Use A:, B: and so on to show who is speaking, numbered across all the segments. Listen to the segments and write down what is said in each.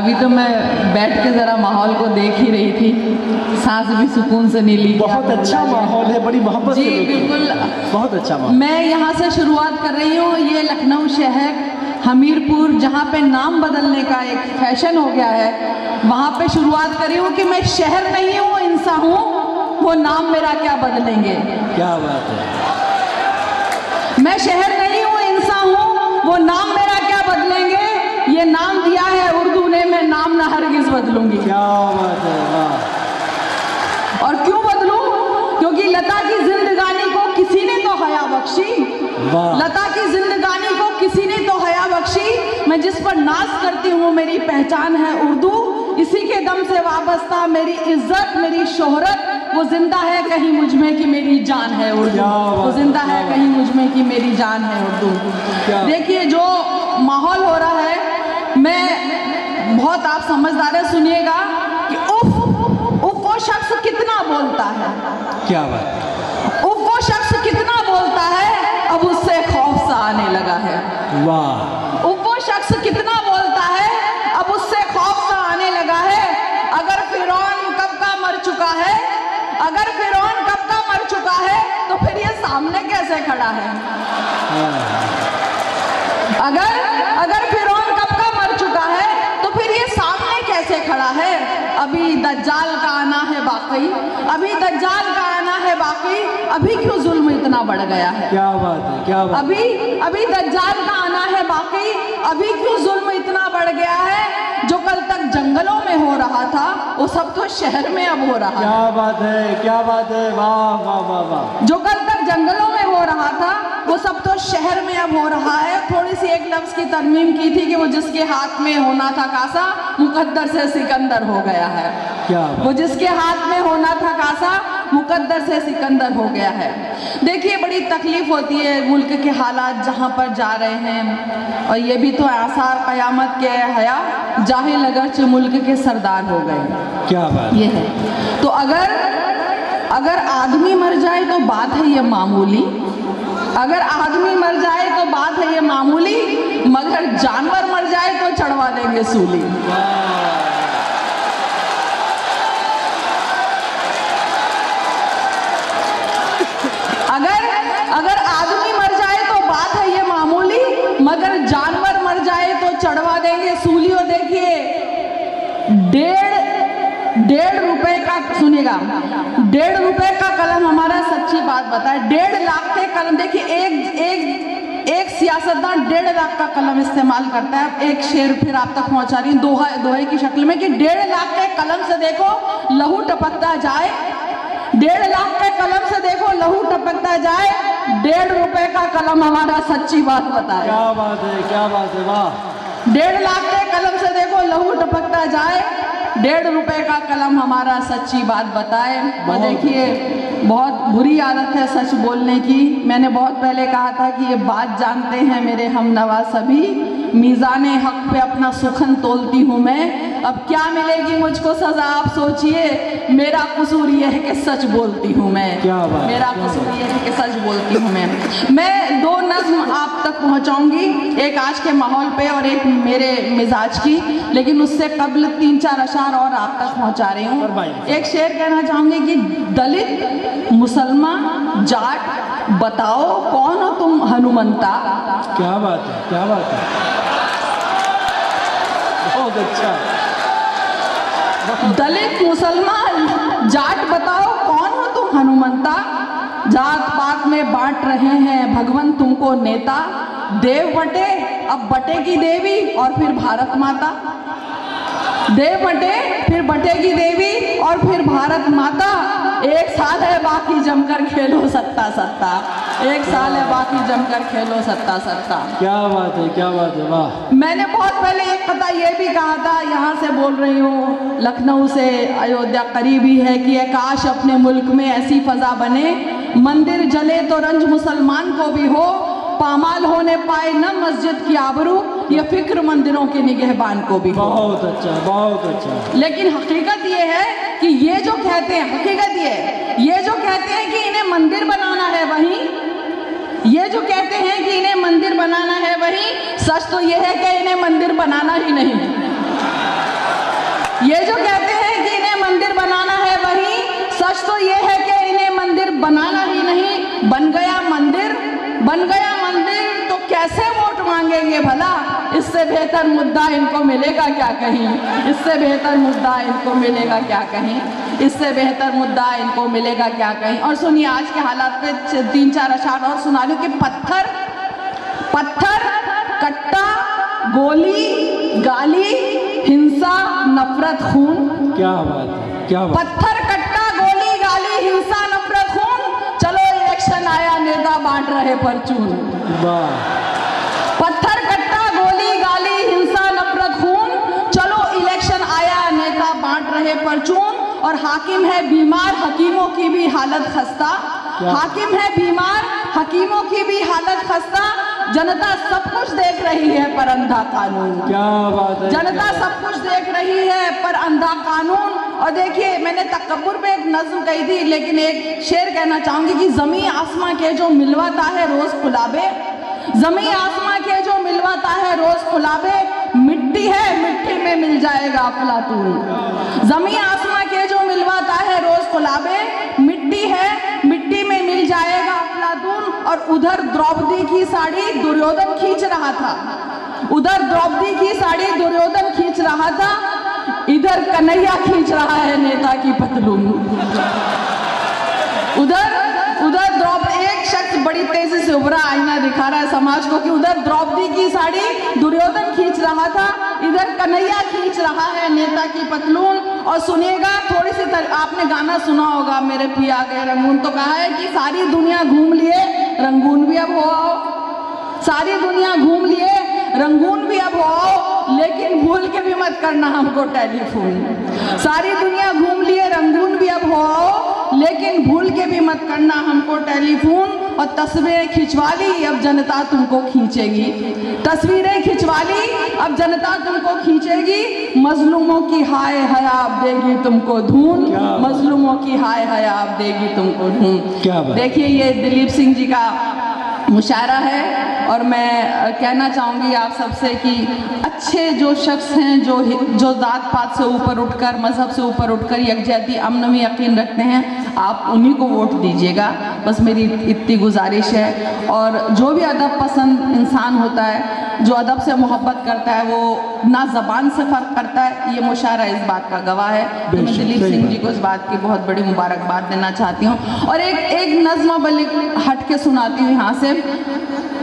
A: अभी तो मैं बैठ के ज़रा माहौल को देख ही रही थी, सांस भी सुकून से नहीं ली।
B: बहुत अच्छा माहौल है, बड़ी मोहब्बत से
A: जी बिल्कुल,
B: बहुत अच्छा माहौल।
A: मैं यहाँ से शुरुआत कर रही हूँ। ये लखनऊ शहर हमीरपुर, जहाँ पे नाम बदलने का एक फैशन हो गया है, वहाँ पे शुरुआत कर रही हूँ कि मैं शहर नहीं हूँ, इंसान हूँ, वो नाम मेरा क्या बदलेंगे।
B: क्या बात है।
A: मैं शहर नहीं हूँ, इंसान हूँ, वो नाम मेरा क्या बदलेंगे। ये नाम दिया है उर्दू ने, मैं नाम ना हरगिज बदलूंगी।
B: क्या बात है, वाह।
A: और क्यों बदलूं? क्योंकि लता की जिंदगानी को किसी ने तो हया बख्शी, लता की जिंदगानी को किसी ने तो हया बख्शी। मैं जिस पर नाज करती हूँ मेरी पहचान है उर्दू, इसी के दम से वाबस्ता मेरी इज्जत, मेरी शोहरत, वो जिंदा है कहीं मुझ में कि मेरी जान है उर्दू, वो जिंदा है कहीं मुझ में कि मेरी जान है उर्दू। देखिए जो माहौल हो रहा है, मैं बहुत, आप समझदार है, सुनिएगा कि उफ वो शख्स कितना बोलता है।
B: क्या बात।
A: उफ वो शख्स कितना बोलता है, अब उससे खौफ सा आने लगा है।
B: वाह।
A: उफ वो शख्स कितना बोलता है, अब उससे खौफ सा आने लगा है। अगर फिरौन कब का मर चुका है, अगर फिरौन कब का मर चुका है, तो फिर ये सामने कैसे खड़ा है। अगर फिरौन कब का मर चुका है, तो फिर ये सामने कैसे खड़ा है। अभी दज्जाल का आना है बाकी, अभी दज्जाल का आना है बाकी, अभी क्यों जुल्म इतना बढ़ गया है।
B: क्या बात है, क्या बात।
A: अभी दज्जाल का आना है बाकी, अभी क्यों जुल्म इतना बढ़ गया है। जो कल तक जंगलों में हो रहा था, वो सब तो शहर में अब हो रहा है।
B: क्या बात है, क्या बात है, वाह वाह वाह वाह।
A: जो कल तक जंगलों में हो रहा था, वो सब तो शहर में अब हो रहा है। थोड़ी सी एक लफ्ज की तरमीम की थी कि वो जिसके हाथ में होना था कासा, मुकद्दर से सिकंदर हो गया है।
B: क्या
A: वो जिसके हाथ में होना था कासा, मुकद्दर से सिकंदर हो गया है। देखिए बड़ी तकलीफ होती है मुल्क के हालात जहाँ पर जा रहे हैं, और ये भी तो आसार क़यामत के हया जाहिल अगरचे मुल्क के सरदार हो गए।
B: क्या बात
A: ये है। तो अगर आदमी मर जाए तो बात है ये मामूली, अगर आदमी मर जाए तो बात है ये मामूली, मगर जानवर मर जाए तो चढ़वा देंगे सूली। अगर आदमी मर जाए तो बात है ये मामूली, मगर जानवर मर जाए तो चढ़वा देंगे सूली। और देखिए 1.5 रुपए का, सुनिएगा, 1.5 रुपए का कलम हमारा सच्ची बात बताए, 1.5 लाख के कलम। देखिए एक सियासतदान 1.5 लाख का कलम इस्तेमाल करता है। एक शेर फिर आप तक पहुंचा रही हूँ दोहे की शक्ल में कि 1.5 लाख के कलम से देखो लहू टपकता जाए, 1.5 लाख के कलम से देखो लहू टपकता जाए, 1.5 रुपए का कलम हमारा सच्ची बात बताए।
B: क्या बात है, क्या बात है, वाह।
A: 1.5 लाख के कलम से देखो लहू टपकता जाए, 1.5 रुपए का कलम हमारा सच्ची बात बताए। और देखिए बहुत बुरी आदत है सच बोलने की। मैंने बहुत पहले कहा था कि ये बात जानते हैं मेरे हमनवा सभी, मीज़ाने हक पे अपना सुखन तोलती हूँ मैं। अब क्या मिलेगी मुझको सजा आप सोचिए, मेरा कसूर ये है कि सच बोलती हूँ मैं। मेरा कसूर ये है कि सच बोलती हूँ मैं 2 नज़्म आप तक पहुँचाऊँगी, एक आज के माहौल पे और एक मेरे मिजाज की, लेकिन उससे कबल 3-4 अशार और आप तक पहुँचा रही हूँ। एक शेर कहना चाहूँगी कि दलित मुसलमान जाट बताओ कौन हो तुम हनुमंता।
B: क्या बात है, क्या बात है, बहुत अच्छा।
A: दलित मुसलमान जाट बताओ कौन हो तुम हनुमंता, जात पात में बांट रहे हैं भगवान तुमको नेता, देव बटे अब बटेगी देवी और फिर भारत माता, देव बटे फिर बटेगी देवी और फिर भारत माता, एक साल है बाकी जमकर खेलो सत्ता सत्ता, एक साल है बाकी जमकर खेलो सत्ता सत्ता।
B: क्या बात है, क्या बात है, वाह।
A: मैंने बहुत पहले एक कथा ये भी कहा था, यहाँ से बोल रही हूँ, लखनऊ से अयोध्या करीब ही है, कि काश अपने मुल्क में ऐसी फजा बने, मंदिर जले तो रंज मुसलमान को भी हो, पामाल होने पाए न मस्जिद की आबरू, ये फिक्र मंदिरों के निगहबान को भी हो।
B: बहुत अच्छा, बहुत अच्छा।
A: लेकिन हकीकत ये है कि ये जो कहते हैं, हकीकत ये जो कहते हैं कि इन्हें मंदिर बनाना है वहीं, ये जो कहते हैं कि इन्हें मंदिर बनाना है वहीं, सच तो ये है कि इन्हें मंदिर बनाना ही नहीं। ये जो कहते हैं कि इन्हें मंदिर बनाना है, वही सच तो ये है कि इन्हें मंदिर बनाना ही नहीं, बन गया मंदिर तो कैसे वोट मांगेंगे भला? इससे बेहतर मुद्दा इनको मिलेगा क्या कहीं? इससे बेहतर मुद्दा इनको मिलेगा क्या कहीं? इससे बेहतर मुद्दा इनको मिलेगा क्या कहीं? और सुनिए, आज के हालात पे 3-4 अशार और सुना लूं कि पत्थर कट्टा, गोली, गाली, हिंसा, नफरत, खून।
B: क्या बात है, क्या बात।
A: पत्थर, कट्टा, गोली, गाली, हिंसा, नफरत, खून। चलो इलेक्शन आया, नेता बांट रहे परचून।
B: वाह।
A: पत्थर, कट्टा, गोली, गाली, हिंसा, नफरत, खून। चलो इलेक्शन आया, नेता बांट रहे परचून। और हाकिम है बीमार, हकीमों की भी हालत खस्ता। हाकिम है बीमार, हकीमों की भी हालत खस्ता। जनता सब कुछ देख रही है पर अंधा कानून।
B: क्या बात है।
A: जनता सब कुछ देख रही है पर अंधा कानून। और देखिए, मैंने तकब्बुर पे एक नज्म कही थी, लेकिन एक शेर कहना चाहूंगी कि जमी आसमां के जो मिलवाता है रोज खुलाबे, जमी आसमां के जो मिलवाता है रोज खुलाबे, मिट्टी है मिट्टी में मिल जाएगा अफलातून। जमी आसमां के जो मिलवाता है रोज खुलाबे, मिट्टी है मिट्टी में मिल जाएगा अफलातून। और उधर द्रौपदी की साड़ी दुर्योधन खींच रहा था, उधर द्रौपदी की साड़ी दुर्योधन खींच रहा था, इधर कन्हैया खींच रहा है नेता की पतलून। उधर द्रौपदी, एक शख्स बड़ी तेजी से उभरा आईना दिखा रहा है समाज को कि उधर द्रौपदी की साड़ी दुर्योधन खींच रहा था, इधर कन्हैया खींच रहा है नेता की पतलून। और सुनिएगा, थोड़ी सी आपने गाना सुना होगा, मेरे पिया गए रंगून, तो कहा है कि सारी दुनिया घूम लिए रंगून भी अब हो आओ, सारी दुनिया घूम लिए रंगून भी अब हो आओ, लेकिन भूल के भी मत करना हमको टेलीफोन। सारी दुनिया घूम लिए रंगून भी अब हो आओ, लेकिन भूल के भी मत करना हमको टेलीफोन। और तस्वीरें खिंचवा ली, अब जनता तुमको खींचेगी। तस्वीरें खिंचवा ली, अब जनता तुमको खींचेगी। मजलूमों की हाय हयाब देगी तुमको धून, मजलूमों की हाय हयाब देगी तुमको धून। देखिए, ये दिलीप सिंह जी का मुशायरा है। और मैं कहना चाहूँगी आप सबसे कि अच्छे जो शख्स हैं, जो जात पात से ऊपर उठकर, मज़हब से ऊपर उठकर यकजहती अमन में यकीन रखते हैं, आप उन्हीं को वोट दीजिएगा। बस मेरी इतनी गुजारिश है। और जो भी अदब पसंद इंसान होता है, जो अदब से मोहब्बत करता है, वो ना ज़बान से फ़र्क करता है। ये मुशायरा इस बात का गवाह है। तो मैं दिलीप सिंह जी को इस बात की बहुत बड़ी मुबारकबाद देना चाहती हूँ। और एक नज़्म बल्कि हट के सुनाती हूँ यहाँ से।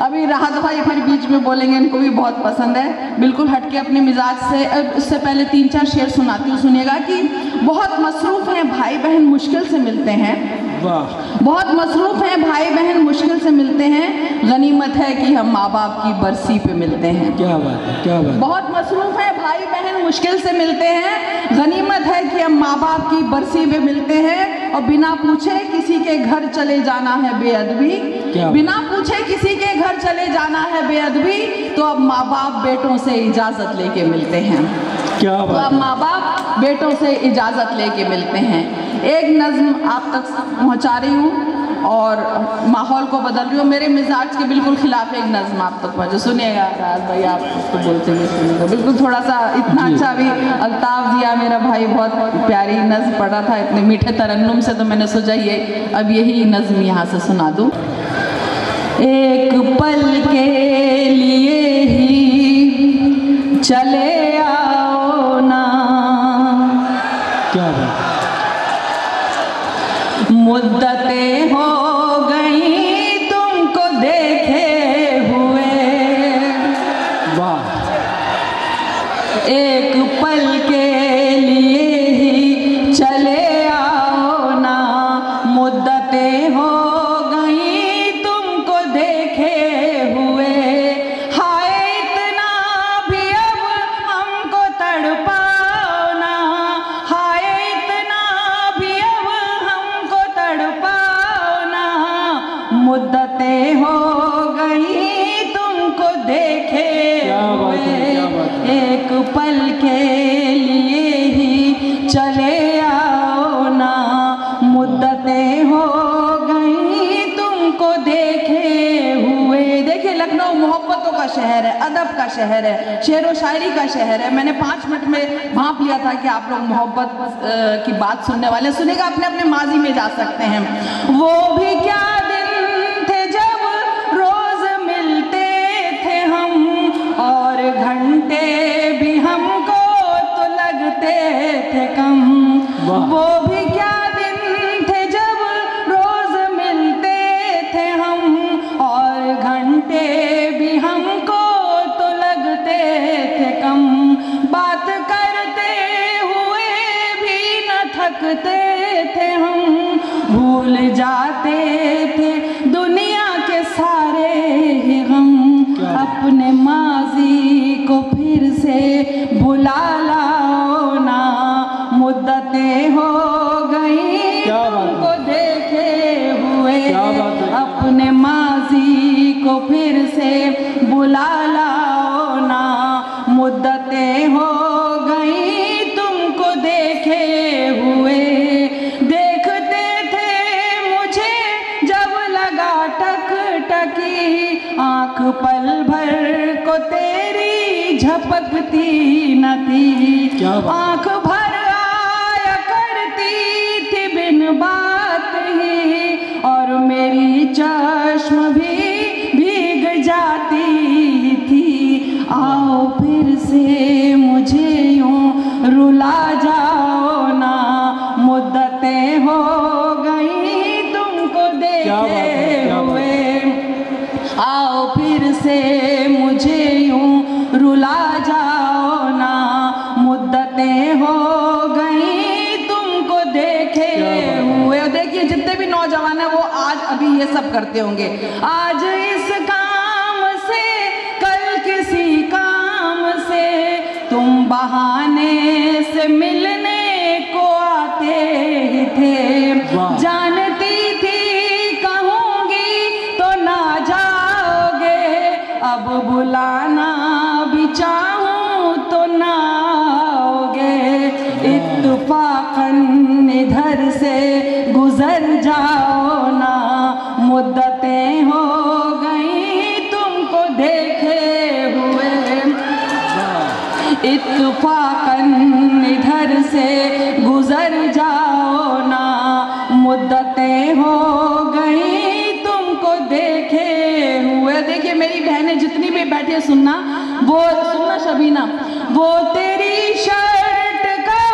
A: अभी राहत भाई फिर बीच में बोलेंगे, इनको भी बहुत पसंद है। बिल्कुल हटके अपने मिजाज से, इससे पहले 3-4 शेर सुनाती हूँ, सुनिएगा कि बहुत मसरूफ़ हैं भाई बहन मुश्किल से मिलते हैं। वाह। बहुत मसरूफ़ हैं भाई बहन मुश्किल से मिलते हैं, गनीमत है कि हम माँ बाप की बरसी पे मिलते हैं।
B: क्या बात है, क्या बात।
A: बहुत मसरूफ़ हैं भाई बहन मुश्किल से मिलते हैं, गनीमत है कि हम माँ बाप की बरसी पे मिलते हैं। और बिना पूछे किसी के घर चले जाना है बेअदबी, बिना पूछे किसी के घर चले जाना है बेअदबी, तो अब माँ बाप बेटों से इजाज़त लेके मिलते हैं।
B: क्या बात।
A: तो अब माँ बाप बेटों से इजाज़त लेके मिलते हैं। एक नज़्म आप तक पहुँचा रही हूँ और माहौल को बदल रही हूँ। मेरे मिजाज के बिल्कुल खिलाफ एक नज़्म आप तक पहुँचे, सुनिएगा। राज भाई आप उसको बोलते हुए सुनिएगा, बिल्कुल थोड़ा सा इतना अच्छा भी अल्ताफ दिया मेरा भाई, बहुत प्यारी नज़्म पढ़ा था इतने मीठे तरन्नुम से, तो मैंने सोचा ये अब यही नज़्म यहाँ से सुना दूँ। एक पल के लिए ही चले आओ ना,
B: क्या बात।
A: मुद्दतें हो गई तुमको देखे हुए,
B: वाह।
A: एक पल के लिए ही चले आओ ना, मुद्दतें हो गई तुमको देखे हुए। हाय इतना भी अब हमको तड़पाओ ना, हाय इतना भी अब हमको तड़पाओ ना, मुद्दतें हो गई तुमको देखे हुए। एक पल के लिए ही चले आओ ना, मुद्दतें हो गई तुमको देखे हुए। देखिए, लखनऊ मोहब्बतों का शहर है, अदब का शहर है, शेर व शायरी का शहर है। मैंने 5 मिनट में भांप लिया था कि आप लोग मोहब्बत की बात सुनने वाले, सुनेगा अपने अपने माजी में जा सकते हैं। वो भी क्या दिन थे जब रोज मिलते थे हम, और घंटे भी हमको तो लगते थे कम। वो भी क्या दिन थे जब रोज मिलते थे हम, और घंटे भी हमको तो लगते थे कम। बात करते हुए भी न थकते थे हम, भूल जाते थे दुनिया के सारे ही गम। अपने माजी को फिर से बुला लाओ ना, मुद्दतें हो गई तुमको देखे हुए। अपने माजी को फिर से बुला लाओ ना, मुद्दतें हो गई तुमको देखे हुए। देखते थे मुझे जब लगा टकटकी, आँख पल भर को तेरी झपकती न थी। आँख भर आया करती थी बिन बात ही, और मेरी चश्म भी भीग जाती थी। आओ फिर से मुझे यूं रुला जाओ ना, मुद्दतें हो गई तुमको देखे हुए। आओ फिर से मुझे यूं रुला जाओ ना, मुद्दतें हो गई तुमको देखे हुए। देखिए जितने भी नौजवान हैं वो आज अभी ये सब करते होंगे। आज इस काम से, कल किसी काम से, तुम बहाने से मिलने को आते ही थे। जानती थी कहूँगी तो ना जाओगे, अब बुलाना भी चाहूँ तो ना आओगे। इत्तफाकन इधर से गुजर जाओ ना, मुद्दतें हो गई तुमको देखे हुए। इत्तफाकन इधर से गुजर जाओ ना, मुद्दतें हो गई तुमको देखे हुए। देखिए मेरी बहनें जितनी भी बैठी है सुनना, वो सुनना शबीना, वो तेरी शर्ट का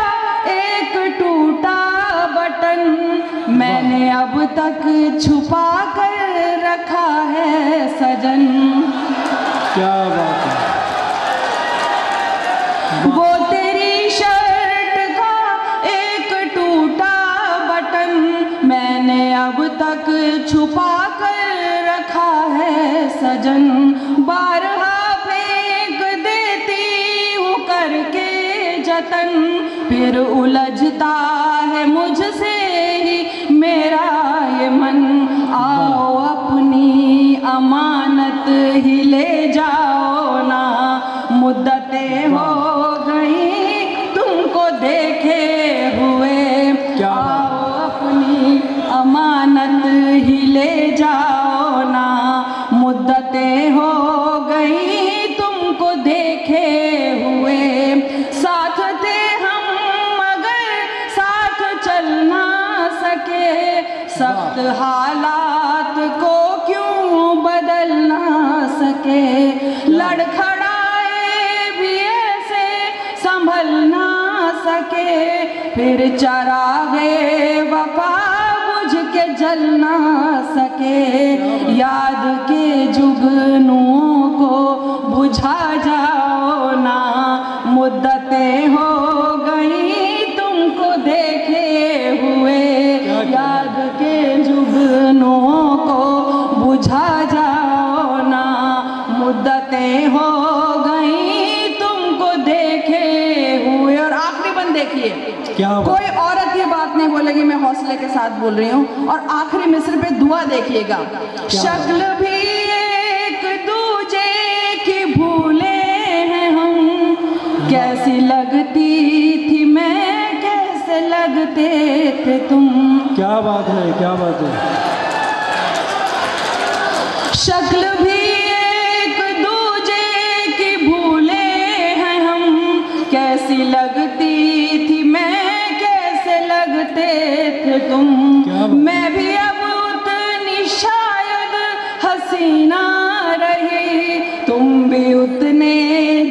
A: एक टूटा बटन मैंने अब तक छुपा कर रखा है सजन।
B: क्या बात है।
A: वो तेरी शर्ट का एक टूटा बटन मैंने अब तक छुपा कर रखा है सजन। बारहा फेंक देती हूँ करके जतन, फिर उलझता है मुझसे ही मेरा ये मन। आओ अपनी अमानत ही ले जाओ ना, मुद्दतें हो गई तुमको देखे हुए। आओ अपनी अमानत ही ले जाओ ना, मुद्दतें हो गई तुमको देखे हुए। साथ थे हम मगर साथ चल ना सके, सख्त हालात को क्यों बदल ना सके। लड़खड़ाए भी ऐसे संभल ना सके, फिर चरागे वफा बुझ के जल ना सके। याद के जुगनुओं को बुझा जाओ ना, मुद्दतें हो गई तुमको देखे हुए। याद के जुगनुओं को बुझा जाओ ना, मुद्दतें हो गई तुमको देखे हुए। और आखिरी बंद देखिए, कोई औरत ये बात नहीं बोलेगी, मैं हौसले के साथ बोल रही हूँ। और आखिरी मिस्र पे दुआ देखिएगा। शक्ल भी एक दूजे की भूले हैं हम, कैसी लगती थी मैं कैसे लगते थे तुम।
B: क्या बात है, क्या बात है।
A: शक्ल भी एक दूजे तुम,
B: क्या बात।
A: मैं भी अब उतनी शायद हसीना रही, तुम भी उतने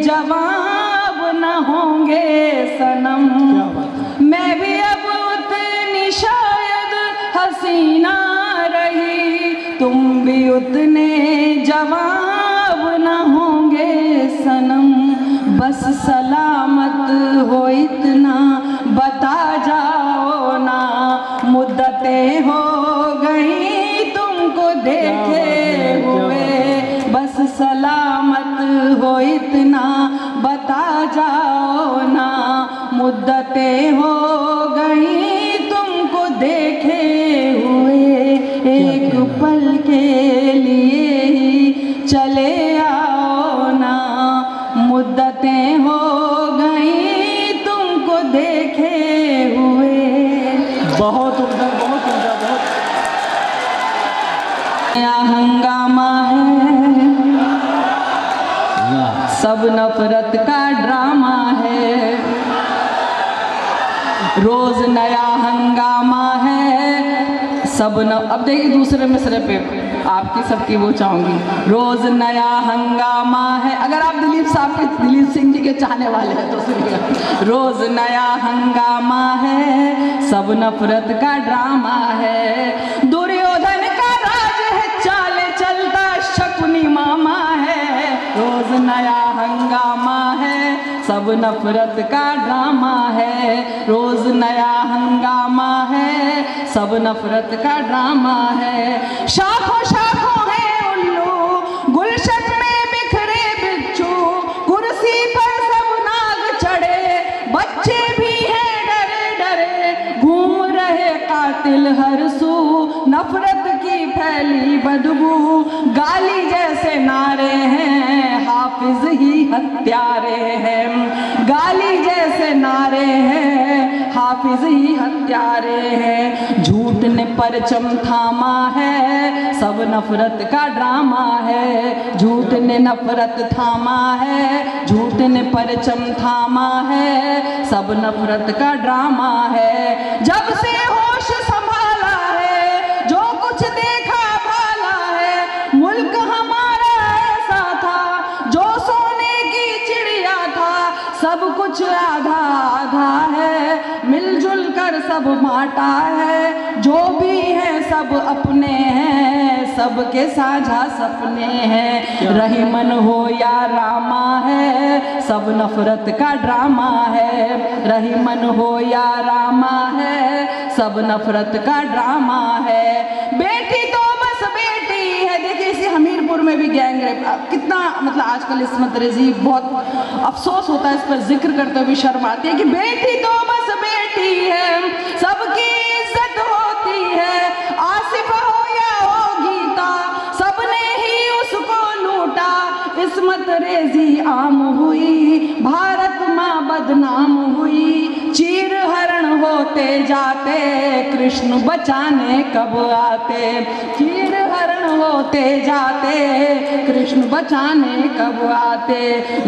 A: जवाब न होंगे सनम।
B: क्या बात है।
A: मैं भी अब उतनी शायद हसीना रही, तुम भी उतने जवाब न होंगे सनम। बस सलामत हो इतना बता जाओ ना, मुद्दतें हो गई तुमको देखे हुए। बस सलामत हो इतना बता जाओ ना, मुद्दतें हो गई तुमको देखे हुए। एक पल के लिए ही चले आओ ना, मुद्दतें हो गई तुमको देखे हुए।
B: बहुत उम्दा, बहुत उम्दा, बहुत।
A: नया हंगामा है, सब नफरत का ड्रामा है, रोज नया हंगामा है, सब न। अब देखिए दूसरे मिसरे पे आपकी सबकी वो चाहूंगी। रोज नया हंगामा है, अगर आप दिलीप साहब के, दिलीप सिंह जी के चाहने वाले हैं तो सुनिए। रोज नया हंगामा है, सब नफरत का ड्रामा है, दुर्योधन का राज है, चाले चलता शकुनी मामा है। रोज नया हंगामा है, सब नफरत का ड्रामा है, रोज नया हंगामा है, सब नफरत का ड्रामा है। शाखों शाखों है उल्लू, गुलशन में बिखरे बिच्छू, कुर्सी पर सब नाग चढ़े, बच्चे भी हैं डरे डरे, घूम रहे कातिल हर सू, नफरत की फैली बदबू, गाली जैसे नारे हैं, हाफिज ही हत्यारे हैं। गाली जैसे नारे हैं, हाफिज ही हत्यारे हैं। झूठ ने परचम थामा है, सब नफरत का ड्रामा है, झूठ ने नफरत थामा है, झूठ ने परचम थामा है, सब नफरत का ड्रामा है। जब से होश संभाला है, जो कुछ देखा भाला है, मुल्क हमारा ऐसा था जो सोने की चिड़िया था, सब कुछ आधा आधा है, मिलजुल कर सब बांटा है, जो भी है सब अपने हैं, सबके साझा सपने हैं। रहीमन हो या रामा है, सब नफरत का ड्रामा है, रहीमन हो या रामा है, सब नफरत का ड्रामा है। बेटी तो बस बेटी है, देखिए इसी हमीरपुर में भी गैंग रेप, कितना मतलब आजकल इस्मत रेजी, बहुत अफसोस होता है इस पर जिक्र करते हुए भी शर्म आती है कि बेटी तो बस बेटी है, सबकी इज्जत होती है, आसिफ हो या हो गीता, सबने ही उसको लूटा, इस्मत रेजी आम हुई, भारत माँ बदनाम हुई, चीर हरण होते जाते, कृष्ण बचाने कब आते, चीर हरण होते जाते, कृष्ण बचाने कब आते।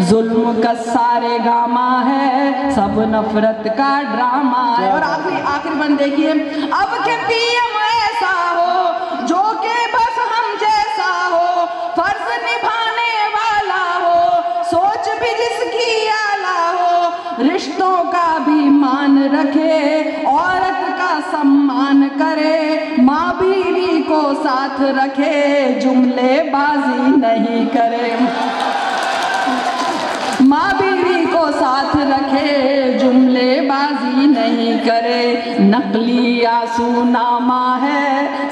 A: जुल्म का सारे गामा है, सब नफरत का ड्रामा है। और आखिरी बंद देखिए, अब के पीएम ऐसा हो जो के बस हम जैसा हो, फर्ज निभाने वाला हो, सोच भी जिसकी आला हो, रिश्तों का भी मान रखे, औरत का सम्मान करे, माँ बीवी को साथ रखे, जुमलेबाजी नहीं करे, माँ बीवी को साथ रखे, जुमलेबाजी नहीं करे। नकली आंसूनामा है,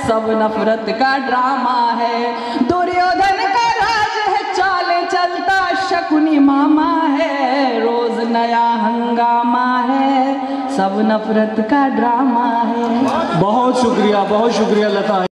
A: सब नफरत का ड्रामा है, दुर्योधन का राज है, चाले चलता शकुनी मामा है, रोज नया हंगामा है, सब नफरत का ड्रामा है।
B: बहुत शुक्रिया लता।